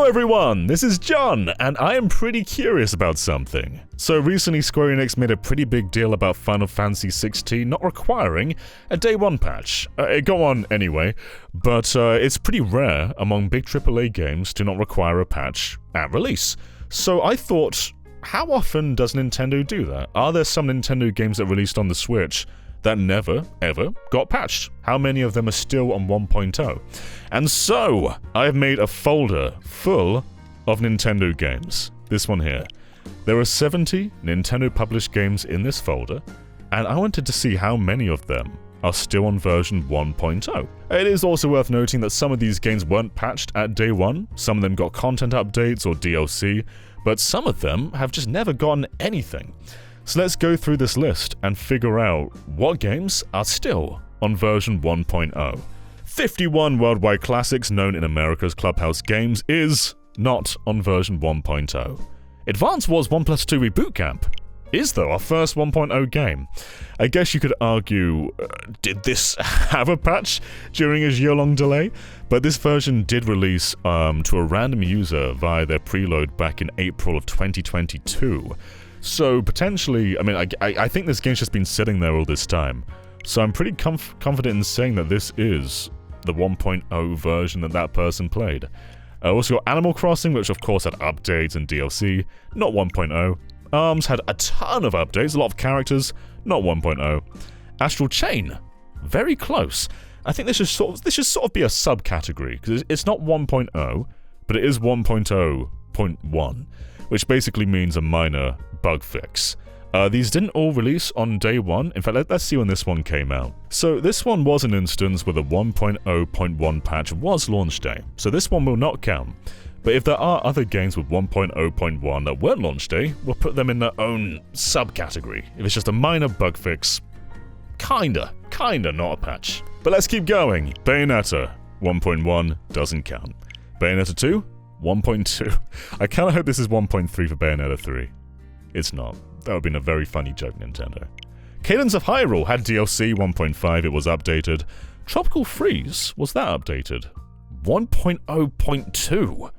Hello everyone, this is John, and I am pretty curious about something. So recently Square Enix made a pretty big deal about Final Fantasy XVI not requiring a day one patch. Go on anyway, but it's pretty rare among big AAA games to not require a patch at release. So I thought, how often does Nintendo do that? Are there some Nintendo games that released on the Switch that never, ever got patched? How many of them are still on 1.0? And so, I have made a folder full of Nintendo games. This one here. There are 70 Nintendo-published games in this folder, and I wanted to see how many of them are still on version 1.0. It is also worth noting that some of these games weren't patched at day one, some of them got content updates or DLC, but some of them have just never gotten anything. So let's go through this list and figure out what games are still on version 1.0. 51 worldwide classics known in America's Clubhouse Games is not on version 1.0. Advance Wars 1+2 Reboot Camp is, though, our first 1.0 game. I guess you could argue, did this have a patch during a year-long delay? But this version did release to a random user via their preload back in April of 2022. So potentially, I mean, I think this game's just been sitting there all this time. So I'm pretty confident in saying that this is the 1.0 version that person played. Also got Animal Crossing, which of course had updates and DLC, not 1.0. ARMS had a ton of updates, a lot of characters, not 1.0. Astral Chain, very close. I think this should sort of be a subcategory, because it's not 1.0, but it is 1.0.1, which basically means a minor bug fix. These didn't all release on day one. In fact, let's see when this one came out. So this one was an instance where the 1.0.1 patch was launch day, so this one will not count. But if there are other games with 1.0.1 that weren't launch day, we'll put them in their own subcategory. If it's just a minor bug fix, kinda not a patch. But let's keep going. Bayonetta 1.1 doesn't count. Bayonetta 2, 1.2. I kinda hope this is 1.3 for Bayonetta 3. It's not. That would have been a very funny joke, Nintendo. Cadence of Hyrule had DLC 1.5, it was updated. Tropical Freeze, was that updated? 1.0.2?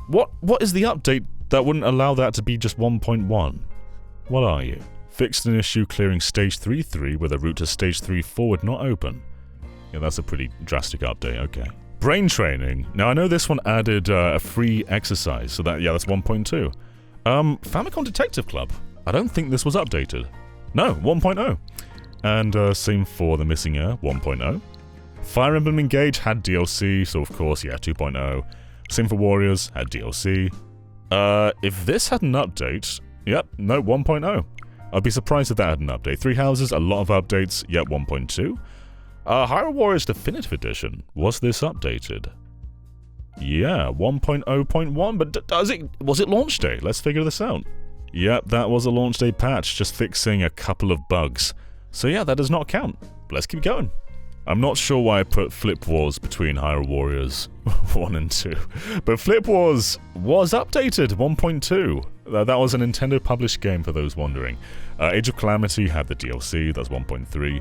What is the update that wouldn't allow that to be just 1.1? What are you? Fixed an issue clearing Stage 3.3 where the route to Stage 3.4 would not open. Yeah, that's a pretty drastic update, okay. Brain Training. Now, I know this one added a free exercise, so that's 1.2. Famicom Detective Club. I don't think this was updated. No, 1.0. And same for The Missing Heir, 1.0. Fire Emblem Engage had DLC, so of course, yeah, 2.0. Same for Warriors, had DLC. If this had an update, yep, no, 1.0. I'd be surprised if that had an update. Three Houses, a lot of updates, yep, 1.2. Hyrule Warriors Definitive Edition, was this updated? Yeah, 1.0.1, but was it launch day? Let's figure this out. Yep, that was a launch day patch, just fixing a couple of bugs. So yeah, that does not count. Let's keep going. I'm not sure why I put Flip Wars between Hyrule Warriors 1 and 2, but Flip Wars was updated, 1.2. That was a Nintendo-published game for those wondering. Age of Calamity had the DLC, that's 1.3.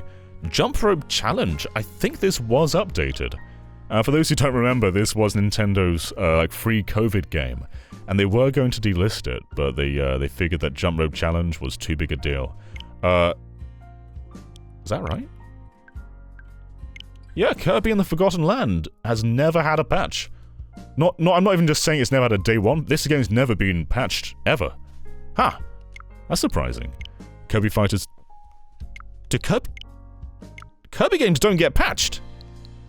Jump Rope Challenge, I think this was updated. For those who don't remember, this was Nintendo's free COVID game, and they were going to delist it, but they figured that Jump Rope Challenge was too big a deal. Is that right? Yeah, Kirby and the Forgotten Land has never had a patch. I'm not even just saying it's never had a day one. This game's never been patched ever. Ha! That's surprising. Kirby Fighters. Kirby games don't get patched.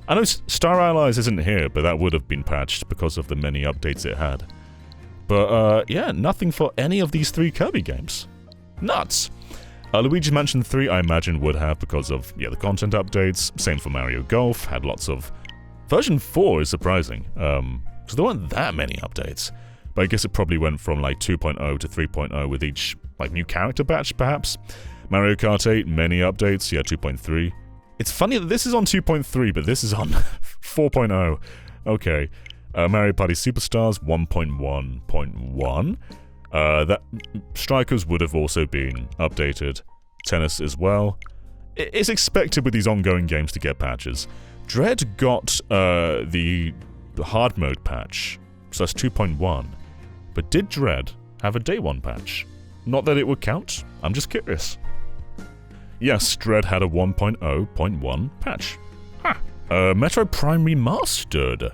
I know Star Allies isn't here, but that would have been patched because of the many updates it had. But, yeah, nothing for any of these three Kirby games. Nuts! Luigi's Mansion 3, I imagine, would have because of, yeah, the content updates. Same for Mario Golf, had lots of... Version 4 is surprising, because there weren't that many updates. But I guess it probably went from, 2.0 to 3.0 with each, new character batch, perhaps. Mario Kart 8, many updates, yeah, 2.3. It's funny that this is on 2.3, but this is on 4.0. Okay. Mario Party Superstars 1.1.1. That Strikers would have also been updated. Tennis as well. It's expected with these ongoing games to get patches. Dread got the hard mode patch so that's 2.1. But did Dread have a day 1 patch? Not that it would count, I'm just curious. Yes, Dread had a 1.0.1 patch. Metro Prime Remastered.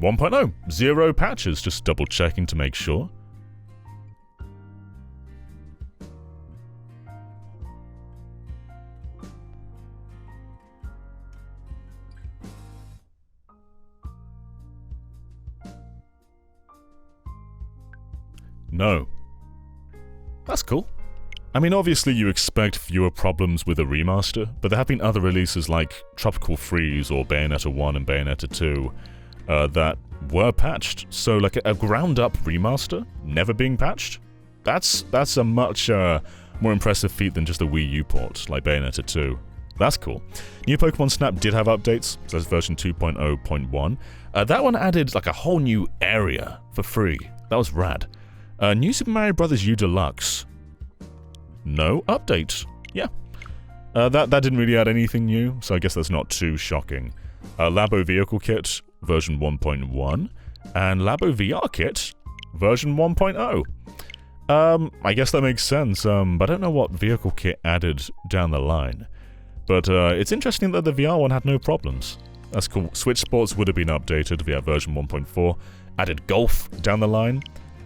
1.0, 0 patches, just double checking to make sure. No. That's cool. I mean, obviously you expect fewer problems with a remaster, but there have been other releases like Tropical Freeze or Bayonetta 1 and Bayonetta 2 that were patched. So like a ground-up remaster never being patched, that's a much more impressive feat than just a Wii U port like Bayonetta 2. That's cool. New Pokemon Snap did have updates, so that's version 2.0.1. That one added like a whole new area for free. That was rad. New Super Mario Bros. U Deluxe. No update. Yeah. That didn't really add anything new, so I guess that's not too shocking. Labo Vehicle Kit, version 1.1, and Labo VR Kit, version 1.0. I guess that makes sense, but I don't know what Vehicle Kit added down the line. But it's interesting that the VR one had no problems. That's cool. Switch Sports would have been updated via version 1.4. Added Golf down the line.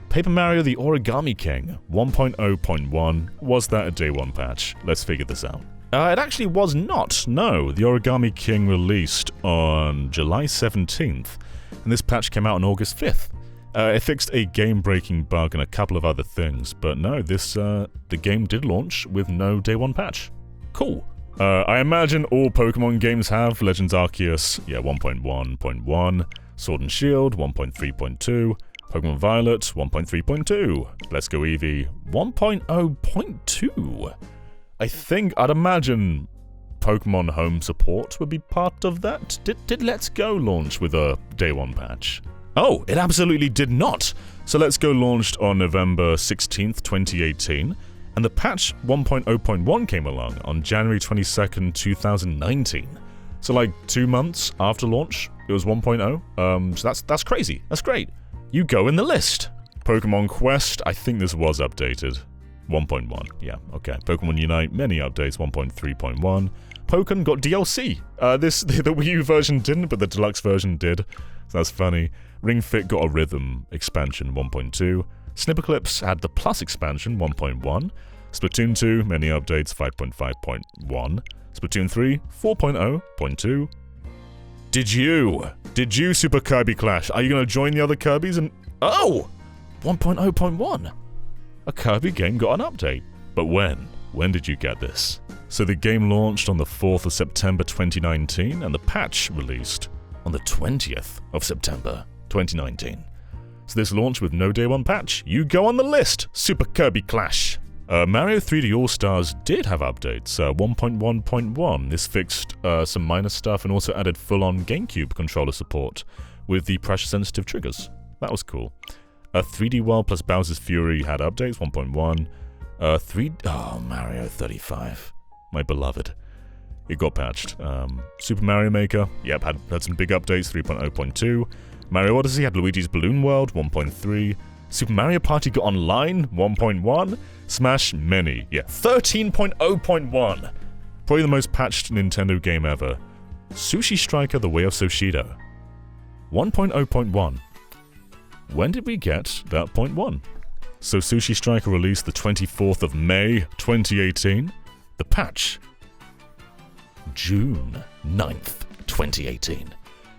Paper Mario The Origami King, 1.0.1. Was that a day 1 patch? Let's figure this out. It actually was not, no. The Origami King released on July 17th, and this patch came out on August 5th. It fixed a game-breaking bug and a couple of other things, but no, the game did launch with no day 1 patch. Cool. I imagine all Pokemon games have. Legends Arceus, yeah, 1.1.1. Sword and Shield, 1.3.2. Pokemon Violet, 1.3.2. Let's Go Eevee, 1.0.2. I'd imagine Pokemon Home support would be part of that. Did Let's Go launch with a day 1 patch? Oh, it absolutely did not! So Let's Go launched on November 16th, 2018, and the patch 1.0.1 came along on January 22nd, 2019. So like 2 months after launch, it was 1.0. So that's crazy. That's great. You go in the list. Pokemon Quest, I think this was updated. 1.1, yeah, okay. Pokemon Unite, many updates, 1.3.1. Pokken got DLC. The Wii U version didn't, but the deluxe version did. So that's funny. Ring Fit got a Rhythm expansion, 1.2. Snipperclips had the Plus expansion, 1.1. Splatoon 2, many updates, 5.5.1. Splatoon 3, 4.0.2. Did you, Super Kirby Clash? Are you going to join the other Kirbys and... Oh! 1.0.1. A Kirby game got an update. But when? When did you get this? So the game launched on the 4th of September 2019, and the patch released on the 20th of September 2019. So this launched with no day 1 patch. You go on the list, Super Kirby Clash. Mario 3D All-Stars did have updates, 1.1.1. This fixed some minor stuff and also added full-on GameCube controller support with the pressure-sensitive triggers. That was cool. 3D World plus Bowser's Fury had updates, 1.1. Mario 35. My beloved. It got patched. Super Mario Maker, yep, had some big updates, 3.0.2. Mario Odyssey had Luigi's Balloon World, 1.3. Super Mario Party got online, 1.1. Smash Mini, yeah, 13.0.1. Probably the most patched Nintendo game ever. Sushi Striker The Way of Sushido, 1.0.1. When did we get that 0.1? So Sushi Striker released the 24th of May, 2018. The patch, June 9th, 2018.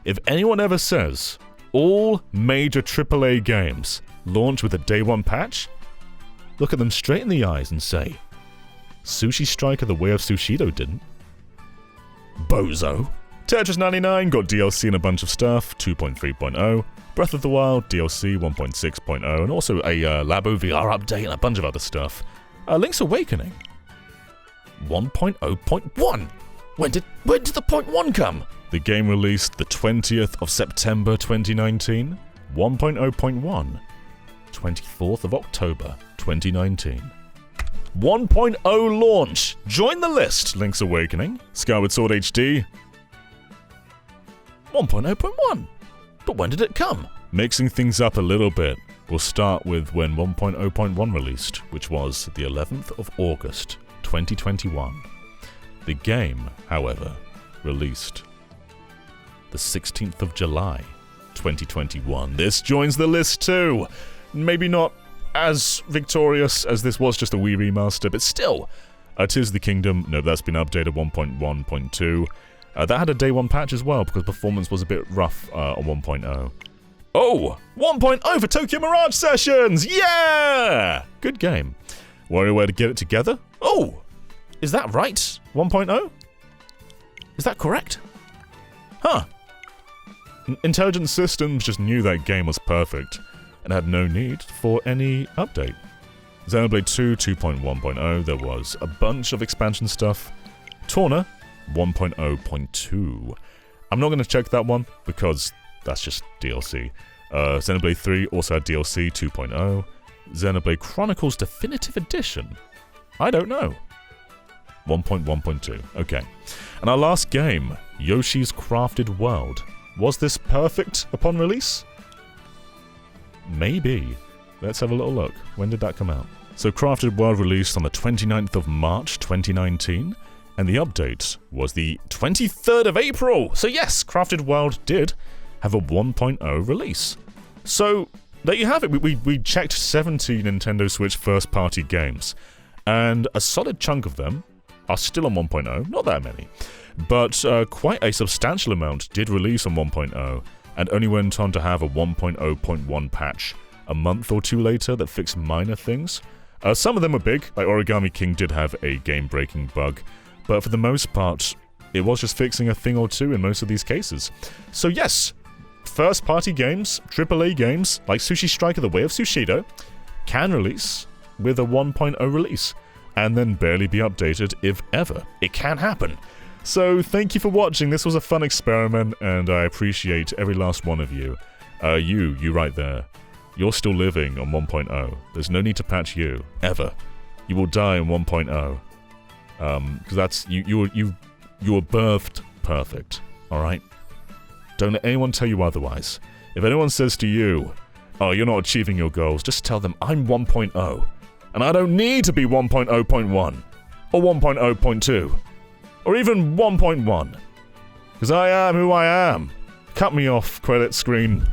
If anyone ever says all major AAA games launch with a day 1 patch, look at them straight in the eyes and say, Sushi Striker The Way of Sushido didn't. Bozo. Tetris 99 got DLC and a bunch of stuff, 2.3.0. Breath of the Wild, DLC 1.6.0, and also a Labo VR update and a bunch of other stuff. Link's Awakening, 1.0.1. When did the 0.1 come? The game released the 20th of September 2019, 1.0.1. 24th of October 2019. 1.0 launch. Join the list. Link's Awakening, Skyward Sword HD, 1.0.1. But when did it come? Mixing things up a little bit, we'll start with when 1.0.1 released, which was the 11th of August, 2021. The game, however, released the 16th of July, 2021. This joins the list too. Maybe not as victorious as this was just a Wii remaster, but still, Tears of the Kingdom, no, that's been updated 1.1.2. That had a day one patch as well, because performance was a bit rough on 1.0. Oh! 1.0 for Tokyo Mirage Sessions! Yeah! Good game. WarioWare to get it together? Oh! Is that right? 1.0? Is that correct? Huh. Intelligent Systems just knew that game was perfect and had no need for any update. Xenoblade 2 2.1.0, there was a bunch of expansion stuff. Torna 1.0.2. I'm not going to check that one because that's just DLC. Xenoblade 3 also had DLC 2.0. Xenoblade Chronicles Definitive Edition? I don't know. 1.1.2. Okay. And our last game, Yoshi's Crafted World. Was this perfect upon release? Maybe. Let's have a little look. When did that come out? So Crafted World released on the 29th of March 2019, and the update was the 23rd of April. So yes, Crafted World did have a 1.0 release. So there you have it. We checked 70 Nintendo Switch first-party games, and a solid chunk of them are still on 1.0, not that many, but quite a substantial amount did release on 1.0, and only went on to have a 1.0.1 patch a month or two later that fixed minor things. Some of them were big, like Origami King did have a game-breaking bug, but for the most part, it was just fixing a thing or two in most of these cases. So yes, first-party games, AAA games, like Sushi Striker The Way of Sushido, can release with a 1.0 release, and then barely be updated if ever. It can happen. So thank you for watching. This was a fun experiment, and I appreciate every last one of you. You right there. You're still living on 1.0. There's no need to patch you, ever. You will die in 1.0. Because that's, you were birthed perfect, alright? Don't let anyone tell you otherwise. If anyone says to you, oh, you're not achieving your goals, just tell them, I'm 1.0. And I don't need to be 1.0.1. Or 1.0.2. Or even 1.1. Because I am who I am. Cut me off, credit screen.